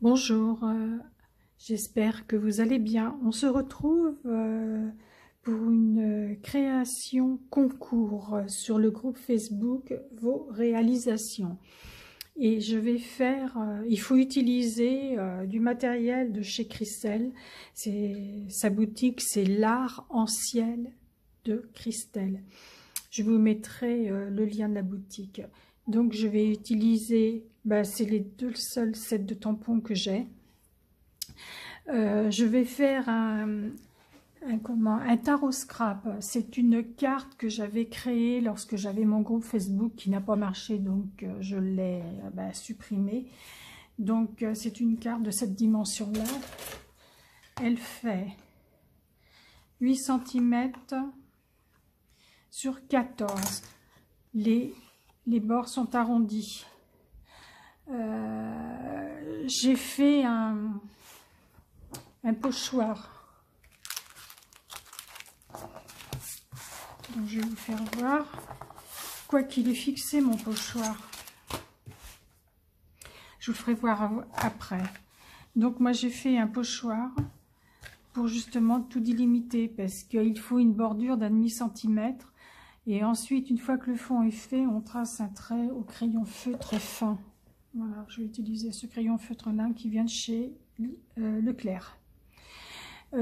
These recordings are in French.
Bonjour, j'espère que vous allez bien. On se retrouve pour une création concours sur le groupe Facebook Vos réalisations. Et je vais faire, il faut utiliser du matériel de chez Christelle. Sa boutique, c'est l'art en ciel de Christelle. Je vous mettrai le lien de la boutique. Donc je vais utiliser, c'est les deux seuls sets de tampons que j'ai. Je vais faire un tarot scrap. C'est une carte que j'avais créée lorsque j'avais mon groupe Facebook qui n'a pas marché, donc je l'ai supprimée. Donc c'est une carte de cette dimension-là. Elle fait 8 cm sur 14. Les bords sont arrondis. J'ai fait un pochoir. Donc je vais vous faire voir. Quoi qu'il est fixé mon pochoir. Je vous ferai voir après. Donc moi j'ai fait un pochoir pour justement tout délimiter parce qu'il faut une bordure d'1,5 cm. Et ensuite, une fois que le fond est fait, on trace un trait au crayon feutre fin. Voilà, je vais utiliser ce crayon feutre là qui vient de chez Leclerc.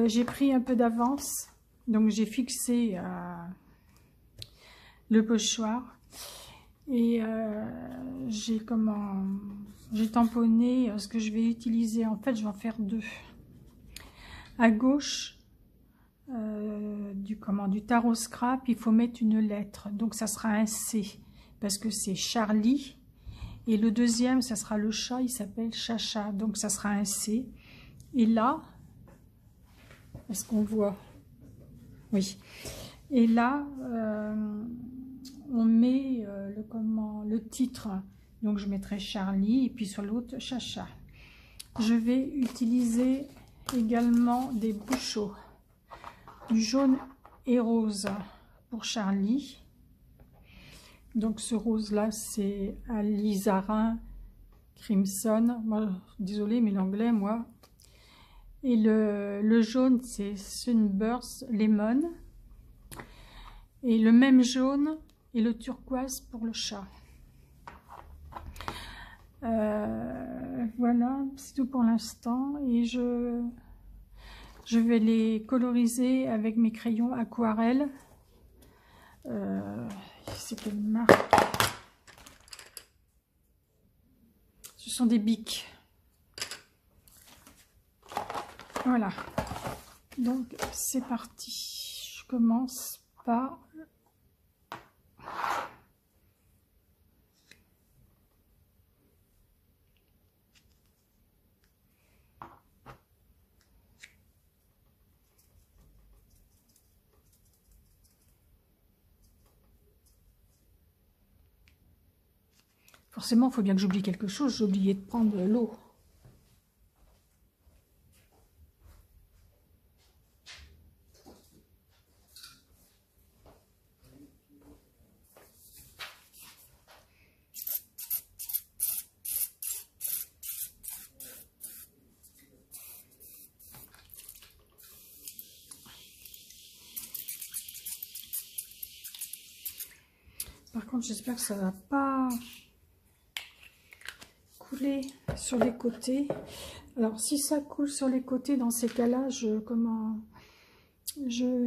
J'ai pris un peu d'avance, donc j'ai fixé le pochoir et j'ai tamponné ce que je vais utiliser. En fait, je vais en faire deux. À gauche du tarot scrap, il faut mettre une lettre, donc ça sera un C parce que c'est Charlie, et le deuxième ça sera le chat, il s'appelle Chacha, donc ça sera un C. Et là, est-ce qu'on voit? Oui. Et là on met le titre, donc je mettrai Charlie et puis sur l'autre Chacha. Je vais utiliser également des bouchons, du jaune et rose pour Charlie. Donc ce rose là c'est alizarin crimson. Moi, désolé mais l'anglais moi. Et le jaune c'est sunburst lemon. Et le même jaune et le turquoise pour le chat. Voilà, c'est tout pour l'instant. Et je vais les coloriser avec mes crayons aquarelle. C'est quelle marque? Ce sont des Bic. Voilà. Donc c'est parti. Je commence par forcément, il faut bien que j'oublie quelque chose. J'ai oublié de prendre l'eau. Par contre, j'espère que ça ne va pas couler sur les côtés. Alors, si ça coule sur les côtés, dans ces cas-là, je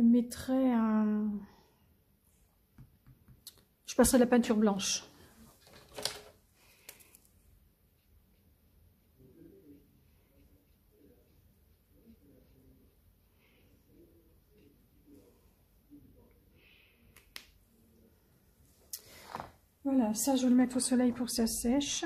mettrai je passerai de la peinture blanche. Voilà, ça je vais le mettre au soleil pour que ça sèche.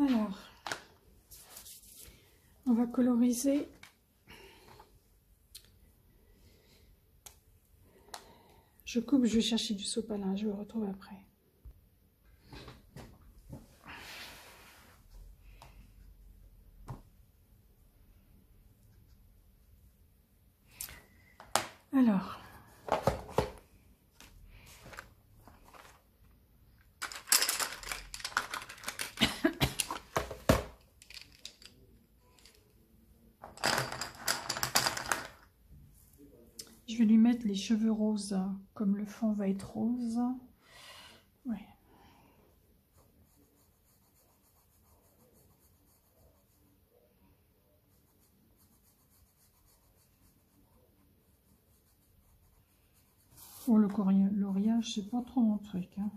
Alors, va coloriser. Je coupe, je vais chercher du sopalin, je le retrouve après. Alors, je vais lui mettre les cheveux roses, comme le fond va être rose. Ouais. Oh, le coloriage, c'est pas trop mon truc, hein.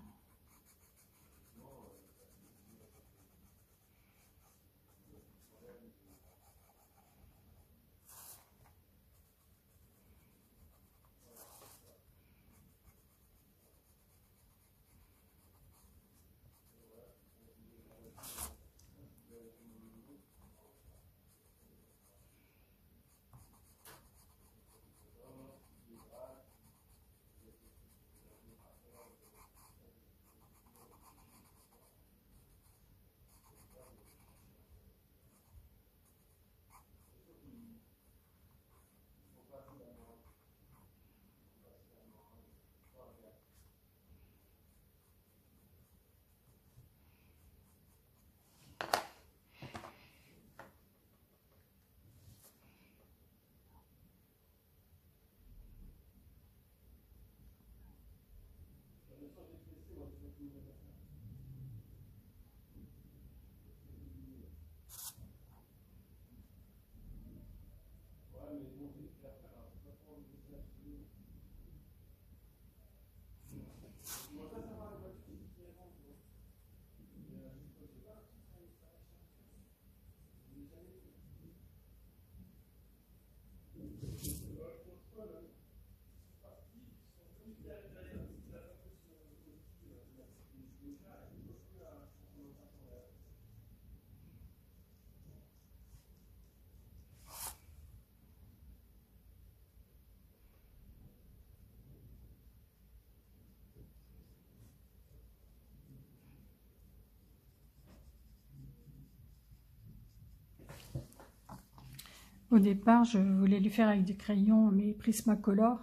Au départ, je voulais lui faire avec des crayons, mais Prismacolor.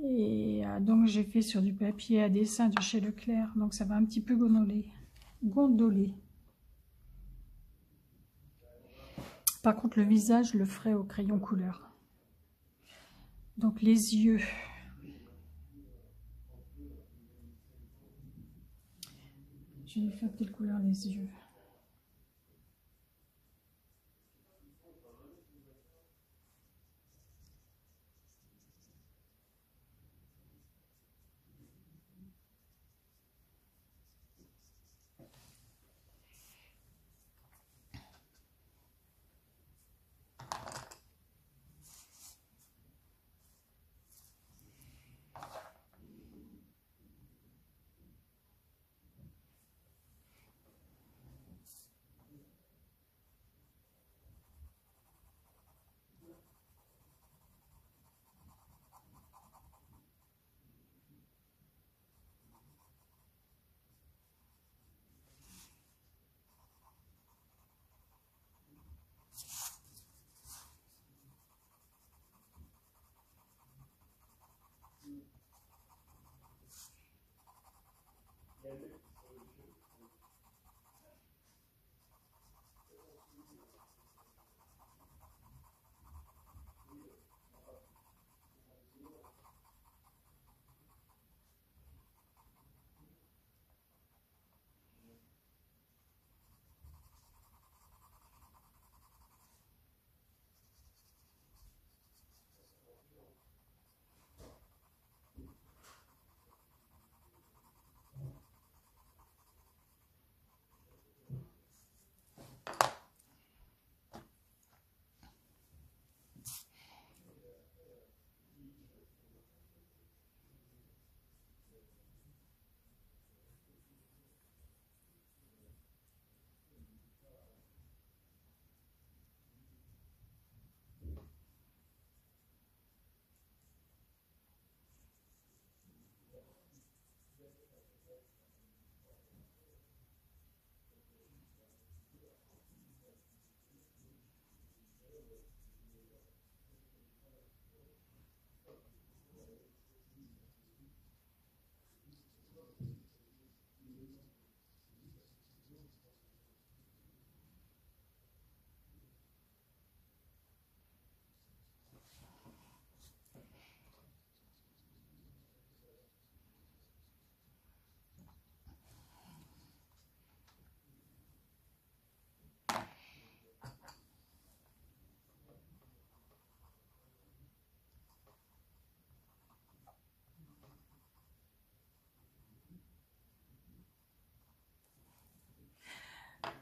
Et donc, j'ai fait sur du papier à dessin de chez Leclerc. Donc, ça va un petit peu gondoler. Par contre, le visage, je le ferai au crayon couleur. Donc, les yeux. Je vais faire de quelle couleur les yeux?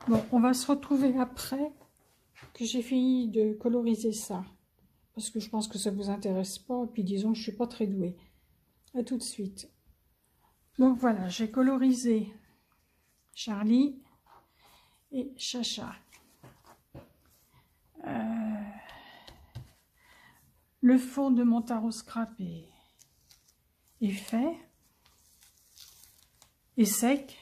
Bon, on va se retrouver après que j'ai fini de coloriser ça. Parce que je pense que ça ne vous intéresse pas. Et puis disons que je ne suis pas très douée. À tout de suite. Donc voilà, j'ai colorisé Charlie et Chacha. Le fond de mon tarot scrap est fait. Et sec.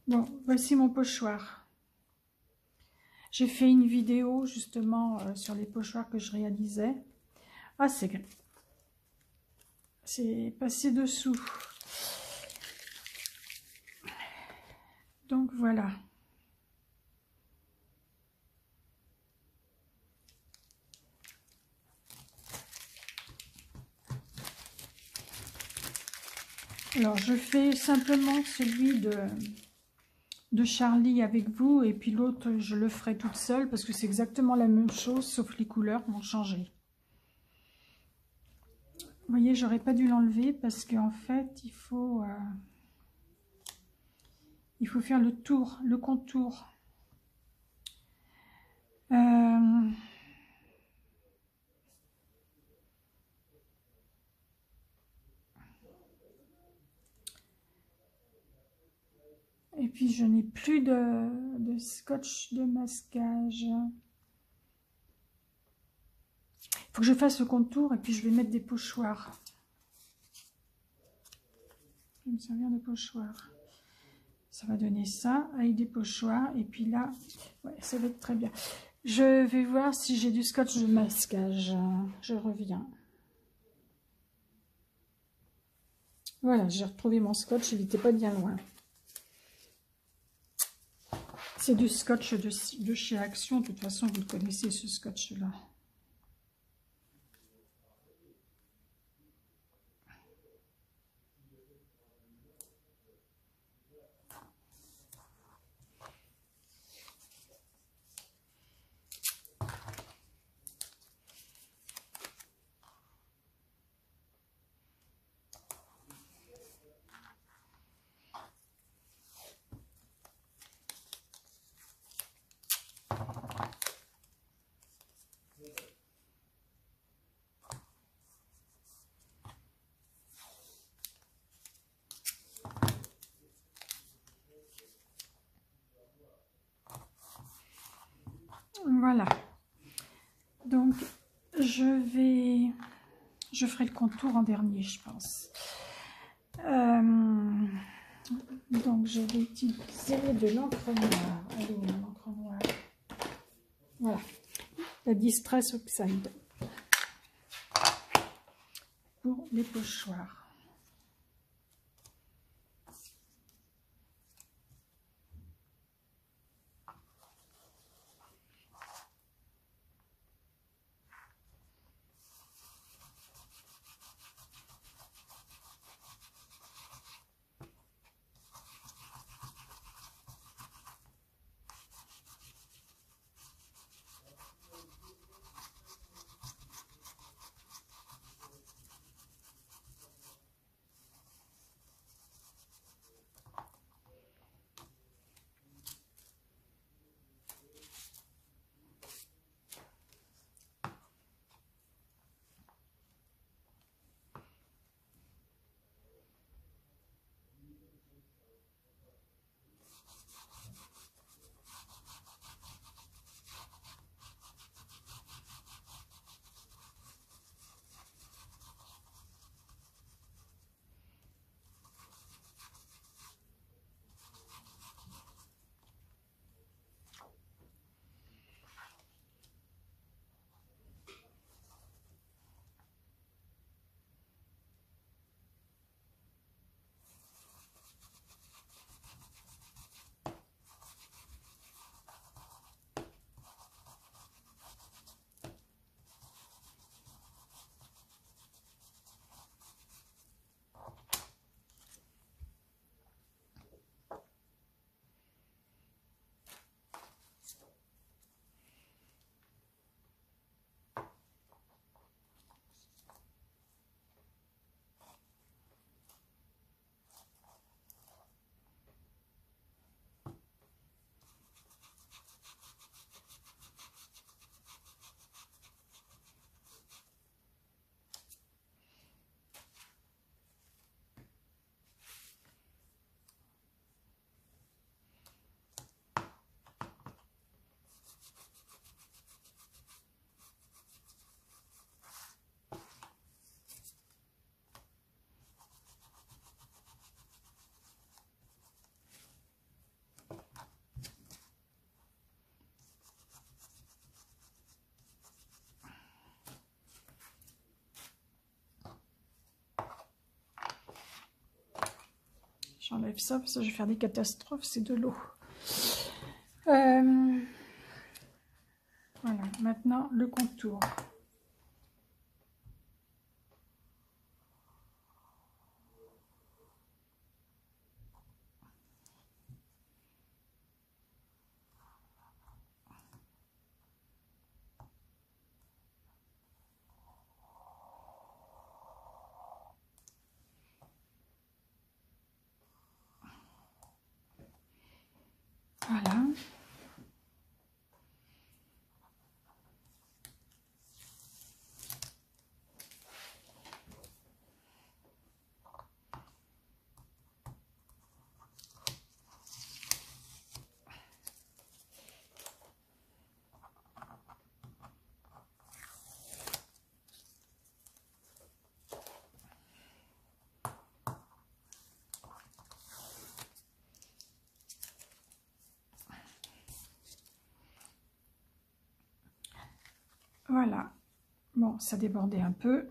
Bon, voici mon pochoir. J'ai fait une vidéo justement sur les pochoirs que je réalisais. Ah, c'est passé dessous. Donc voilà. Alors je fais simplement celui de Charlie avec vous, et puis l'autre je le ferai toute seule parce que c'est exactement la même chose sauf les couleurs vont changer. Vous voyez, j'aurais pas dû l'enlever parce qu'en fait il faut faire le tour, le contour. Et puis je n'ai plus de scotch de masquage. Il faut que je fasse le contour et puis je vais mettre des pochoirs. Je vais me servir de pochoir. Ça va donner ça avec des pochoirs. Et puis là, ouais, ça va être très bien. Je vais voir si j'ai du scotch de masquage. Je reviens. Voilà, j'ai retrouvé mon scotch. Il n'était pas bien loin. C'est du scotch de chez Action. De toute façon, vous le connaissez, ce scotch-là. Voilà. Donc, je ferai le contour en dernier, je pense. Donc, je vais utiliser de l'encre noire. Allez, l'encre noire. Voilà. La Distress Oxide. Pour les pochoirs. J'enlève ça parce que je vais faire des catastrophes, c'est de l'eau. Voilà, maintenant le contour. Voilà. Voilà. Bon, ça débordait un peu.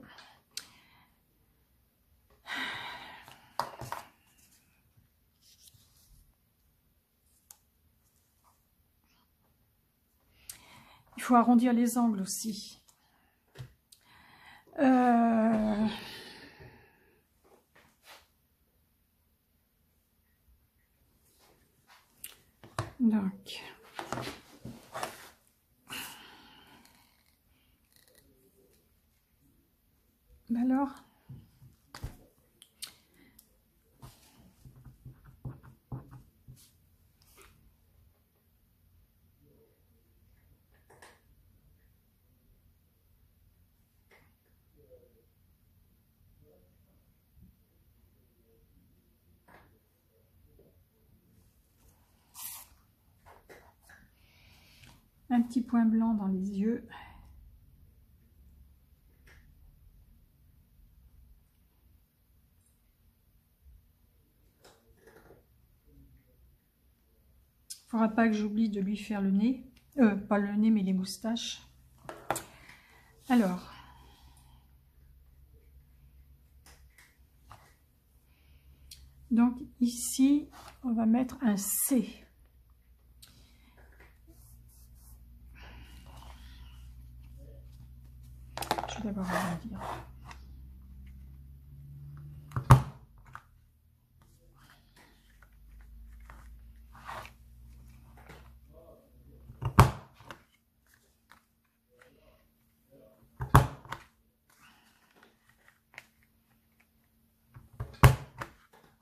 Il faut arrondir les angles aussi. Donc, alors, un petit point blanc dans les yeux. Il ne faudra pas que j'oublie de lui faire le nez. Pas le nez, mais les moustaches. Alors, donc ici, on va mettre un C. Je vais d'abord agrandir.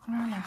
Voilà.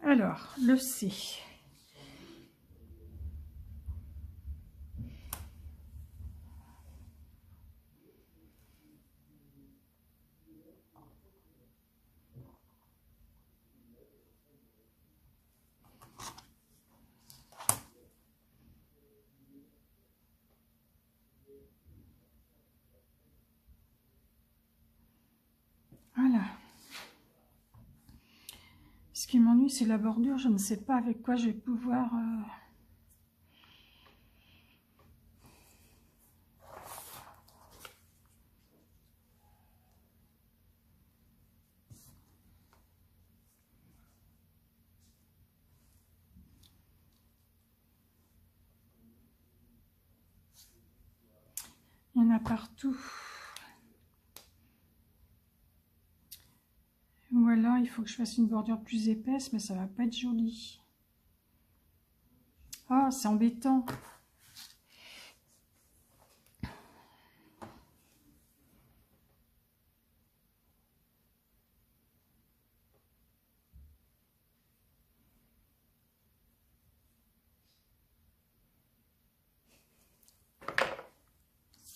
Alors, le C. Voilà. Ce qui m'ennuie, c'est la bordure. Je ne sais pas avec quoi je vais pouvoir... Il y en a partout. Ou alors, il faut que je fasse une bordure plus épaisse, mais ça va pas être joli. Ah, c'est embêtant.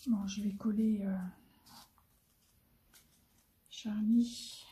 Bon, je vais coller Charlie.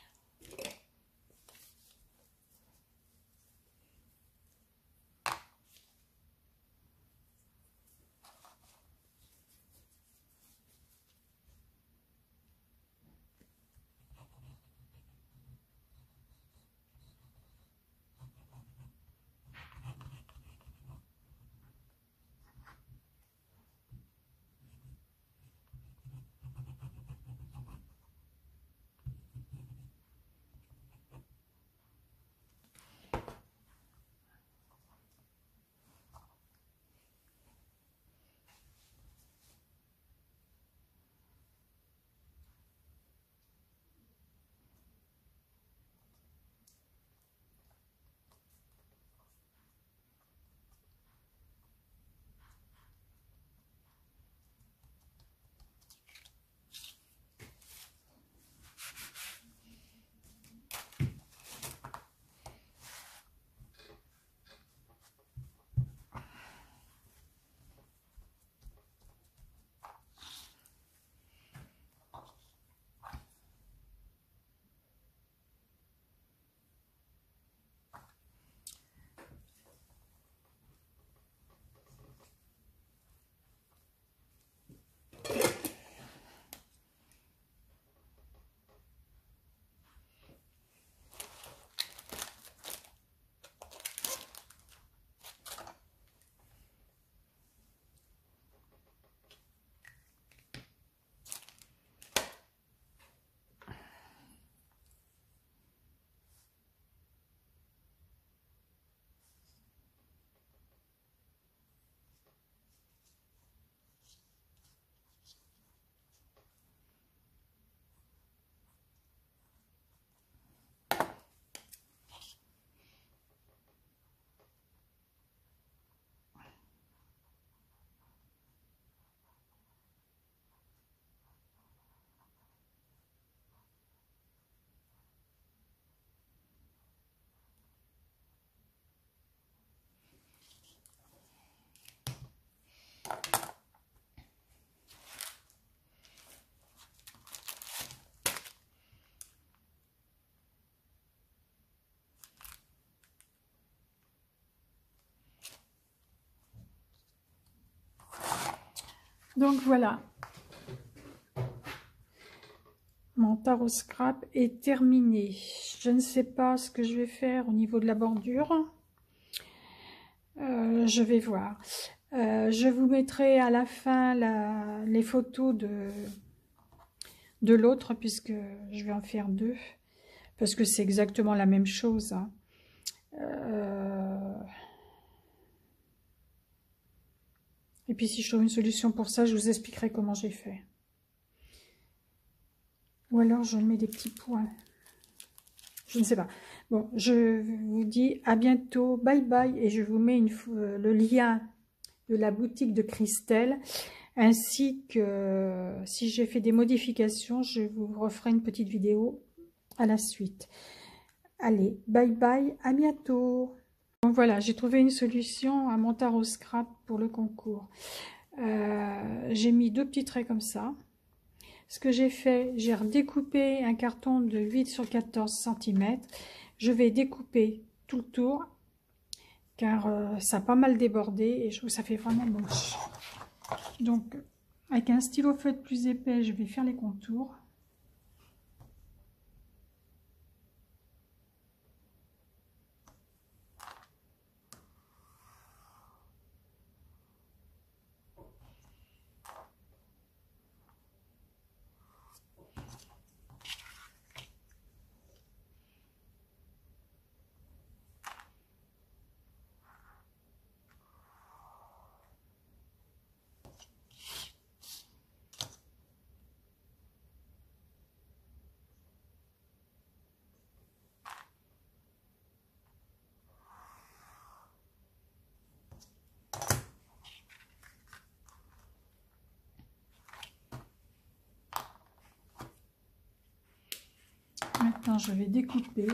Donc voilà, mon tarot scrap est terminé. Je ne sais pas ce que je vais faire au niveau de la bordure. Je vais voir. Je vous mettrai à la fin les photos de l'autre, puisque je vais en faire deux, parce que c'est exactement la même chose, hein. Et puis si je trouve une solution pour ça, je vous expliquerai comment j'ai fait. Ou alors je mets des petits points. Je ne sais pas. Bon, je vous dis à bientôt. Bye bye. Et je vous mets le lien de la boutique de Christelle. Ainsi que si j'ai fait des modifications, je vous referai une petite vidéo à la suite. Allez, bye bye. À bientôt. Donc voilà, j'ai trouvé une solution à mon tarot scrap pour le concours. J'ai mis deux petits traits comme ça. Ce que j'ai fait, j'ai redécoupé un carton de 8 sur 14 cm. Je vais découper tout le tour, car ça a pas mal débordé et je trouve que ça fait vraiment moche. Donc, avec un stylo feutre plus épais, je vais faire les contours. Maintenant, je vais découper.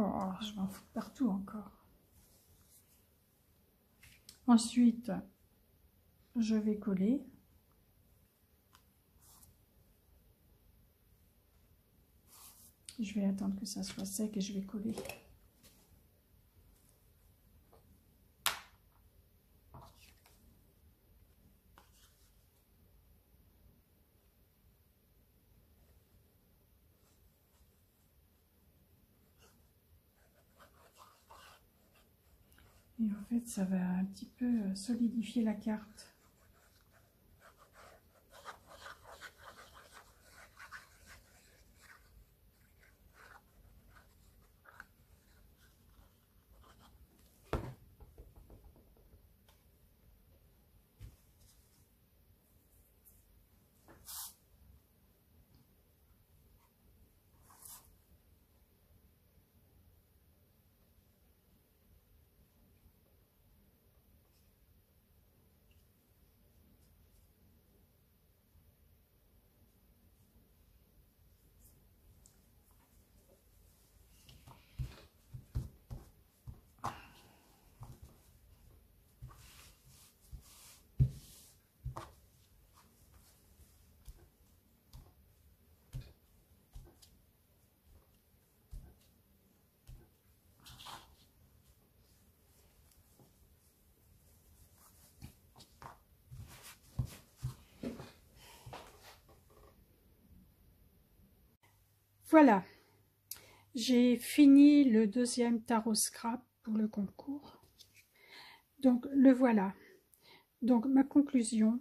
Oh, je m'en fous partout encore. Ensuite, je vais coller. Je vais attendre que ça soit sec et je vais coller. Et en fait, ça va un petit peu solidifier la carte. Voilà, j'ai fini le deuxième tarot scrap pour le concours. Donc le voilà. Donc ma conclusion,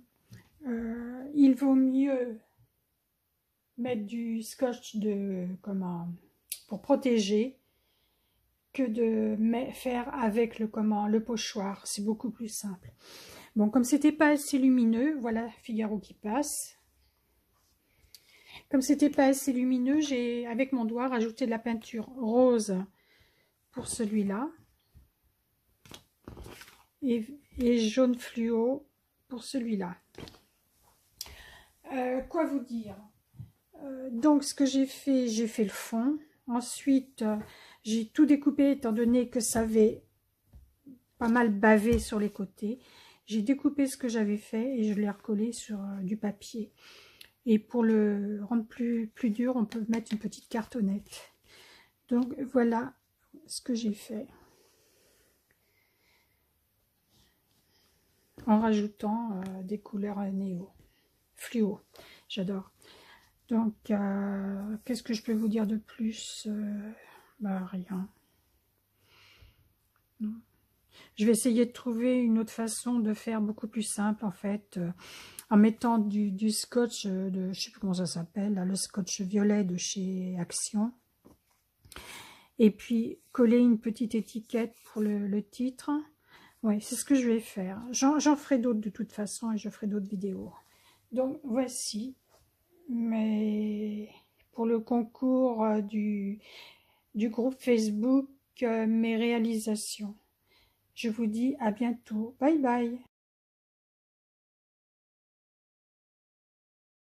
il vaut mieux mettre du scotch pour protéger que de faire avec le pochoir. C'est beaucoup plus simple. Bon, comme c'était pas assez lumineux, voilà Figaro qui passe. Comme c'était pas assez lumineux, j'ai avec mon doigt rajouté de la peinture rose pour celui-là et jaune fluo pour celui-là. Quoi vous dire? Donc ce que j'ai fait le fond. Ensuite, j'ai tout découpé étant donné que ça avait pas mal bavé sur les côtés. J'ai découpé ce que j'avais fait et je l'ai recollé sur du papier. Et pour le rendre plus dur, on peut mettre une petite cartonnette. Donc voilà ce que j'ai fait. En rajoutant des couleurs néo, fluo. J'adore. Donc, qu'est-ce que je peux vous dire de plus? Rien. Non. Je vais essayer de trouver une autre façon de faire beaucoup plus simple, en fait, en mettant du scotch, je sais plus comment ça s'appelle, le scotch violet de chez Action. Et puis, coller une petite étiquette pour le titre. Ouais, c'est ce que je vais faire. J'en ferai d'autres de toute façon et je ferai d'autres vidéos. Donc, voici. Mais pour le concours du groupe Facebook, mes réalisations. Je vous dis à bientôt. Bye bye.